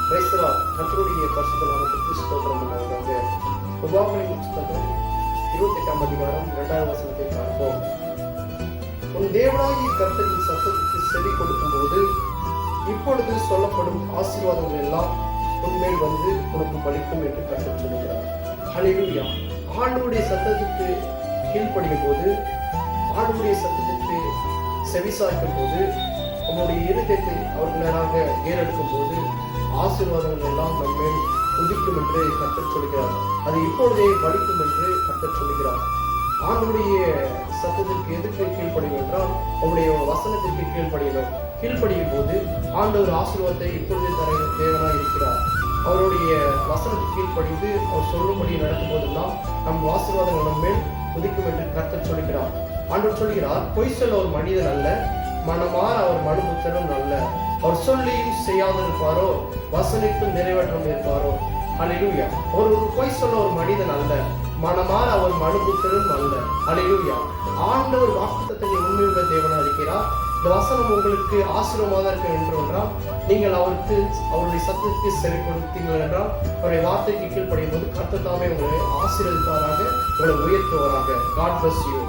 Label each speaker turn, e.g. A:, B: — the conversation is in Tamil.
A: கர்த்தருடைய பரிசுத்த நாமத்துக்கு ஸ்தோத்திரம் உண்டாவதாக. உபாகமத்தின் புத்தகம் 28ஆம் அதிகாரம் 2வது வசனத்தை பார்ப்போம். உன் தேவனாகிய கர்த்தரின் சத்தத்துக்கு செவி கொடுக்கும் போது இப்பொழுது சொல்லப்படும் ஆசீர்வாதங்கள் எல்லாம் உன்மேல் வந்து உனக்கு பலிக்கும் என்று கர்த்தர் சொல்கிறார். ஹல்லேலூயா. ஆண்டவருடைய சத்தத்துக்கு கீழ்ப்படியும் போது, ஆண்டவருடைய சத்தத்துக்கு செவிசாய்க்கும் போது, நம்முடைய இருதயத்தை அவருக்கு நேராக ஏறெடுக்கும் போது ஆசீர்வாதங்கள் எல்லாம் நம்மேல் உதிக்கும் என்று கர்த்தர் சொல்கிறார். அது இப்பொழுதே பலிக்கும் என்று கர்த்தர் சொல்கிறார். ஆண்டவருடைய சத்தத்திற்கு எதுக்கு கீழ்ப்படியும் என்றால் அவருடைய வசனத்திற்கு கீழ்ப்படியணும். கீழ்ப்படியும் போது ஆண்டவர் ஆசீர்வாதத்தை இப்பொழுதே தர தேவனாக இருக்கிறார். அவருடைய வசனத்துக்கு கீழ்ப்படிந்து அவர் சொல்லும்படி நடக்கும் போதெல்லாம் நம் ஆசீர்வாதங்கள் நம்மேல் உதிக்கும் என்று கர்த்தர் சொல்கிறார். ஆண்டவர் சொல்கிறார், பொய் சொல்ல ஒரு மனிதன் அல்ல, மனமாற அவர் மனுபுத்திரன் அல்ல. அவர் சொல்லியும் செய்யாதிருப்பாரோ, வசனித்தும் நிறைவேற்றம் இருப்பாரோ. ஹல்லேலூயா. அவர் ஒரு பொய் சொல்ல ஒரு மனிதன் அல்ல, மனமாற அவர் மனுபுத்திரன் அல்ல. ஹல்லேலூயா. ஆண்டவர் வாக்குத்தத்தத்தை உண்மையுள்ள தேவனாக இருக்கிறார். இந்த வசனம் உங்களுக்கு ஆசீர்வாதமாக இருக்க வேண்டும் என்றால் நீங்கள் அவருடைய சத்தத்திற்கு செவி கொடுத்தீர்கள் என்றால் அவருடைய வார்த்தைக்கு கீழ்ப்படியும் போது கர்த்தர் தாமே உங்களை ஆசீர்வதிப்பாராக, உங்களை உயர்த்துவாராக. God bless you.